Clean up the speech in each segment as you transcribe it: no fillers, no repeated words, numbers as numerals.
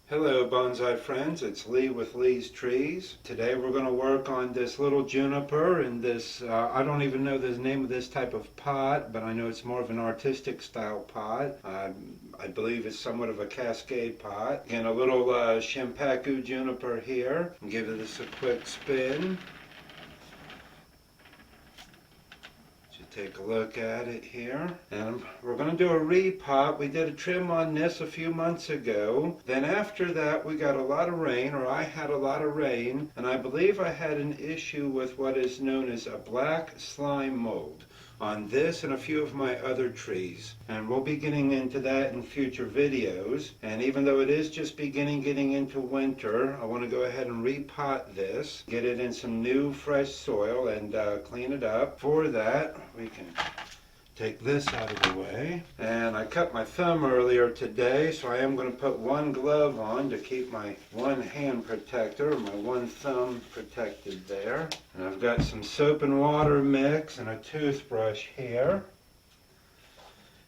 Hello bonsai friends, it's Lee with Lee's Trees. Today we're going to work on this little juniper in this, I don't even know the name of this type of pot, but I know it's more of an artistic style pot. I believe it's somewhat of a cascade pot. And a little shimpaku juniper here. I'll give this a quick spin. Take a look at it here, and we're going to do a repot. We did a trim on this a few months ago. Then after that we got a lot of rain, or I had a lot of rain, and I believe I had an issue with what is known as a black slime mold on this and a few of my other trees, and we'll be getting into that in future videos. And even though it is just getting into winter, I want to go ahead and repot this, get it in some new fresh soil and clean it up. For that we can take this out of the way. And I cut my thumb earlier today, so I am going to put one glove on to keep my one hand protector, my one thumb protected there. And I've got some soap and water mix and a toothbrush here.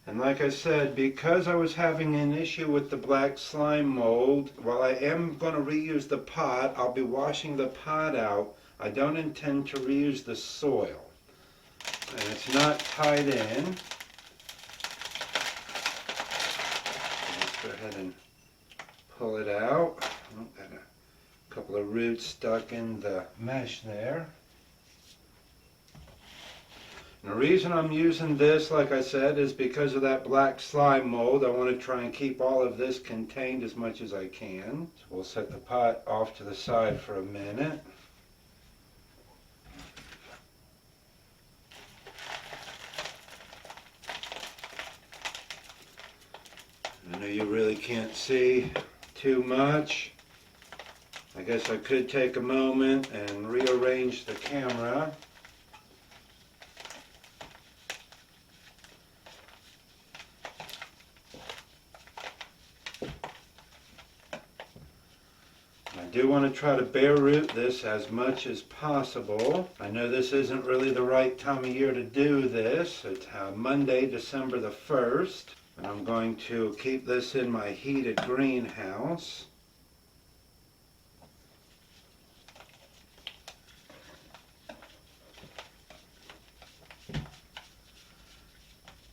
And like I said, because I was having an issue with the black slime mold, while I am going to reuse the pot, I'll be washing the pot out. I don't intend to reuse the soil. And it's not tied in. Let's go ahead and pull it out. Oh, got a couple of roots stuck in the mesh there. And the reason I'm using this, like I said, is because of that black slime mold. I want to try and keep all of this contained as much as I can. So we'll set the pot off to the side for a minute. I know you really can't see too much. I guess I could take a moment and rearrange the camera. I do want to try to bare root this as much as possible. I know this isn't really the right time of year to do this. It's Monday, December the 1st. And I'm going to keep this in my heated greenhouse.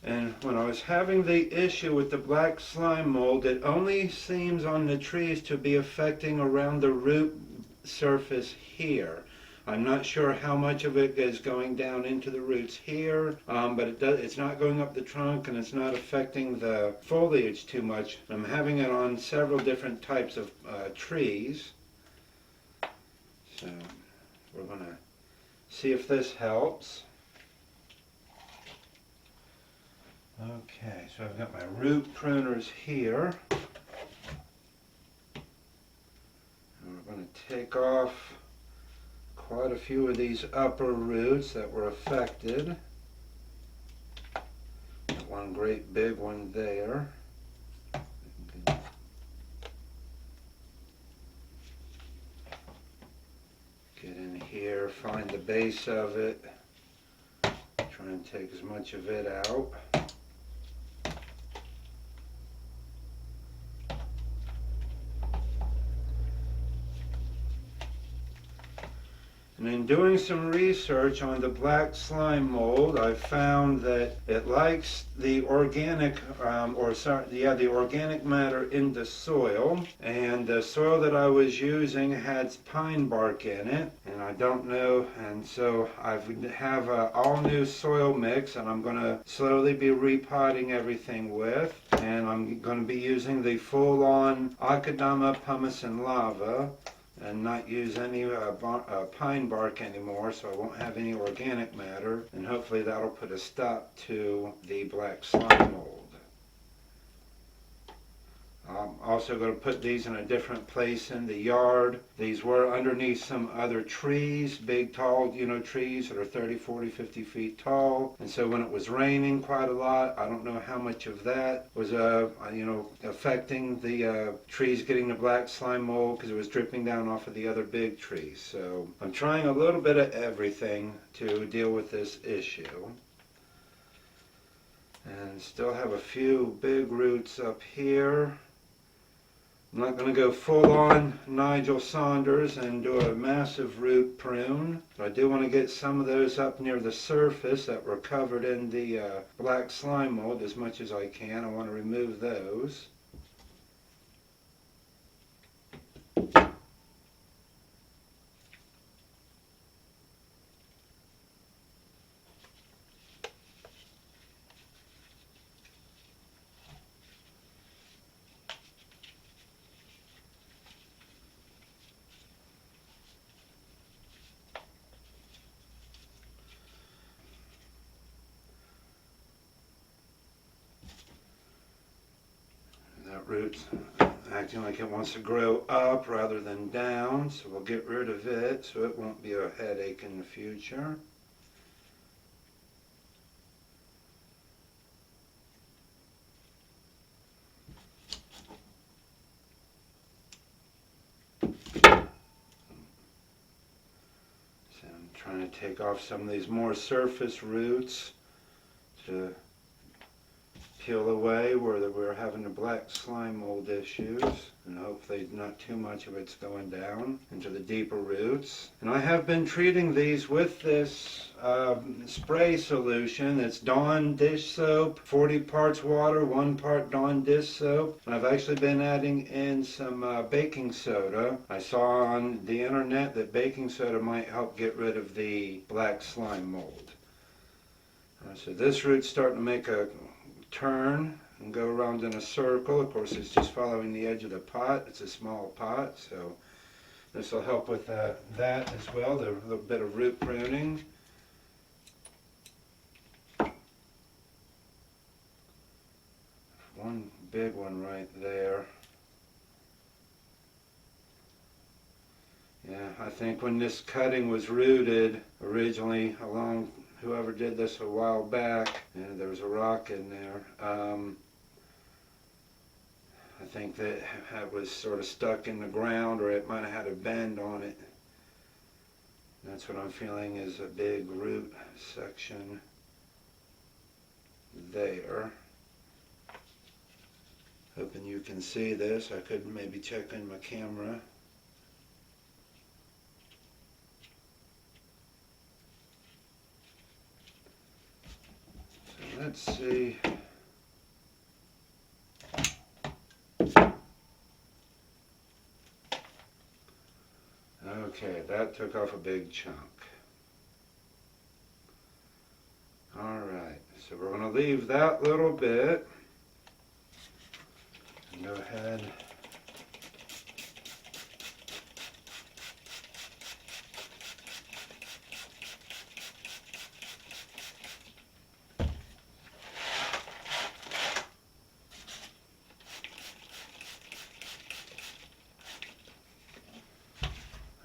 And when I was having the issue with the black slime mold, it only seems on the trees to be affecting around the root surface here. I'm not sure how much of it is going down into the roots here, but it's not going up the trunk and it's not affecting the foliage too much. I'm having it on several different types of trees. So we're going to see if this helps. Okay, so I've got my root pruners here. And we're going to take off quite a few of these upper roots that were affected. One great big one there. Get in here, find the base of it, try and take as much of it out. And in doing some research on the black slime mold, I found that it likes the organic, the organic matter in the soil. And the soil that I was using had pine bark in it, and I don't know. And so I have an all-new soil mix, and I'm going to slowly be repotting everything with. And I'm going to be using the full-on Akadama pumice and lava, and not use any pine bark anymore, so I won't have any organic matter, and hopefully that'll put a stop to the black slime mold. I'm also going to put these in a different place in the yard. These were underneath some other trees, big tall trees that are 30, 40, 50 feet tall. And so when it was raining quite a lot, I don't know how much of that was affecting the trees getting the black slime mold, because it was dripping down off of the other big trees. So I'm trying a little bit of everything to deal with this issue. And still have a few big roots up here. I'm not going to go full on Nigel Saunders and do a massive root prune, but I do want to get some of those up near the surface that were covered in the black slime mold as much as I can. I want to remove those. That root's acting like it wants to grow up rather than down, so we'll get rid of it so it won't be a headache in the future. So I'm trying to take off some of these more surface roots to peel away where we're having the black slime mold issues, and hopefully not too much of it's going down into the deeper roots. And I have been treating these with this spray solution. It's Dawn dish soap, 40 parts water, 1 part Dawn dish soap. And I've actually been adding in some baking soda. I saw on the internet that baking soda might help get rid of the black slime mold. So this root's starting to make a turn and go around in a circle. Of course, it's just following the edge of the pot. It's a small pot, so this will help with that as well, the little bit of root pruning. One big one right there. Yeah, I think when this cutting was rooted originally along, whoever did this a while back, and there was a rock in there. I think that it was sort of stuck in the ground, or it might have had a bend on it. That's what I'm feeling is a big root section there. Hoping you can see this. I could maybe check in my camera. Let's see. Okay, that took off a big chunk. Alright, so we're going to leave that little bit and go ahead .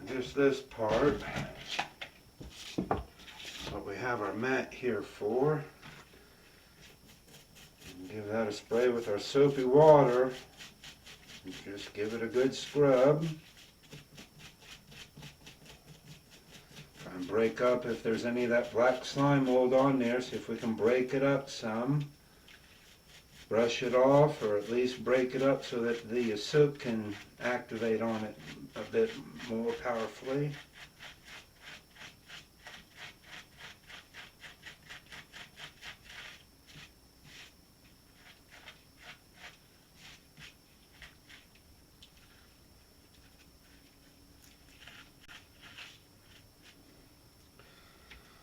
Just this part, what we have our mat here for. And give that a spray with our soapy water. And just give it a good scrub. Try and break up if there's any of that black slime mold on there. See if we can break it up some. Brush it off, or at least break it up so that the soap can activate on it a bit more powerfully.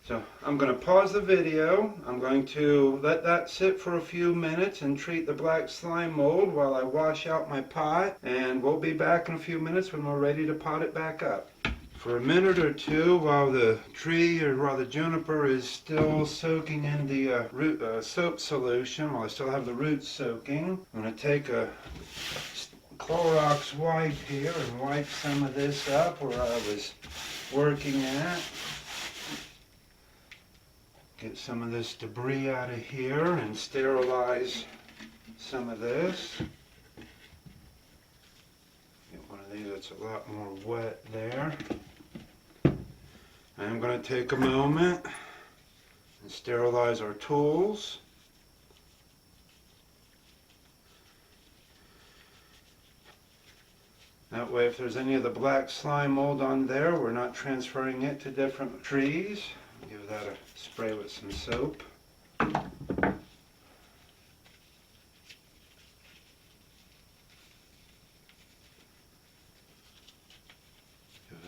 So I'm going to pause the video. I'm going to let that sit for a few minutes and treat the black slime mold while I wash out my pot, and we'll be back in a few minutes when we're ready to pot it back up. For a minute or two while the tree, or while the juniper is still soaking in the root soap solution, while I still have the roots soaking, I'm going to take a Clorox wipe here and wipe some of this up where I was working at. Get some of this debris out of here and sterilize some of this. Get one of these that's a lot more wet there. I'm going to take a moment and sterilize our tools. That way if there's any of the black slime mold on there, we're not transferring it to different trees. Give that a spray with some soap. Give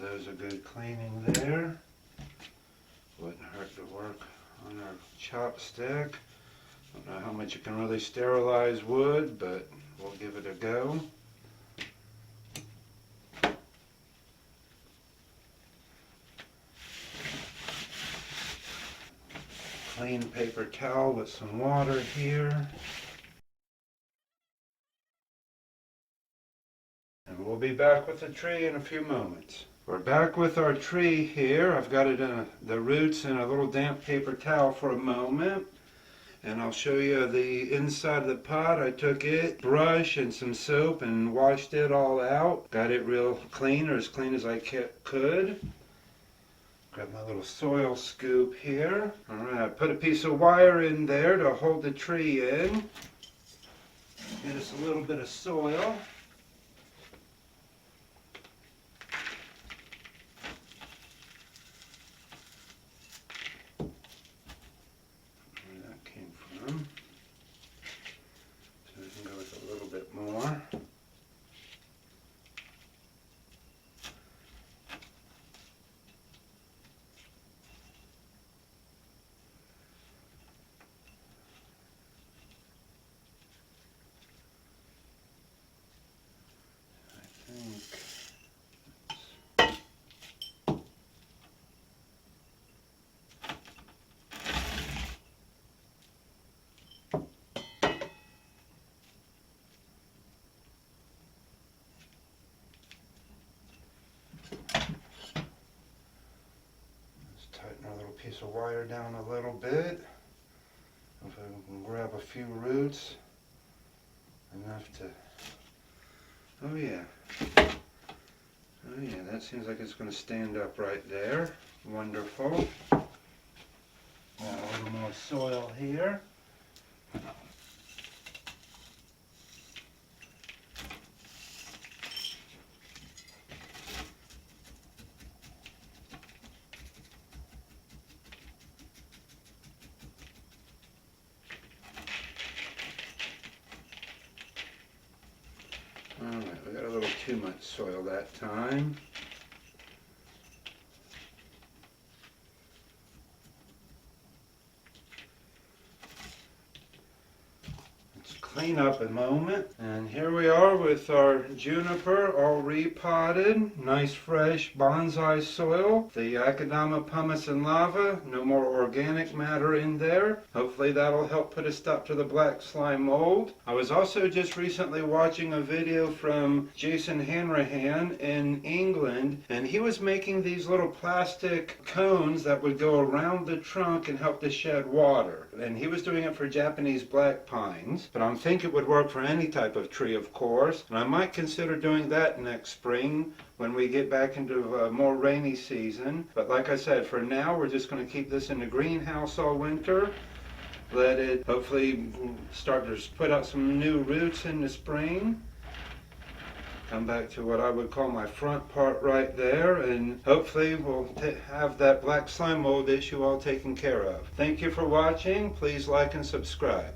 those a good cleaning there. Wouldn't hurt to work on our chopstick. Don't know how much you can really sterilize wood, but we'll give it a go. Clean paper towel with some water here. And we'll be back with the tree in a few moments. We're back with our tree here. I've got it in the roots in a little damp paper towel for a moment. And I'll show you the inside of the pot. I took it, brush and some soap and washed it all out. Got it real clean, or as clean as I could. Grab my little soil scoop here. Alright, I put a piece of wire in there to hold the tree in. Get us a little bit of soil. Where that came from. So we can go with a little bit more. Tighten our little piece of wire down a little bit. If I can grab a few roots, enough to, oh yeah, that seems like it's going to stand up right there. Wonderful. Add a little more soil here. Alright, we got a little too much soil that time. Let's clean up a moment. And here we are with our juniper all repotted. Nice fresh bonsai soil. The Akadama pumice and lava. No more organic matter in there. Hopefully that'll help put a stop to the black slime mold. I was also just recently watching a video from Jason Hanrahan in England, and he was making these little plastic cones that would go around the trunk and help to shed water. And he was doing it for Japanese black pines, but I think it would work for any type of tree, of course. And I might consider doing that next spring when we get back into a more rainy season. But like I said, for now we're just going to keep this in the greenhouse all winter. Let it hopefully start to put out some new roots in the spring. Come back to what I would call my front part right there, and hopefully we'll have that black slime mold issue all taken care of. Thank you for watching. Please like and subscribe.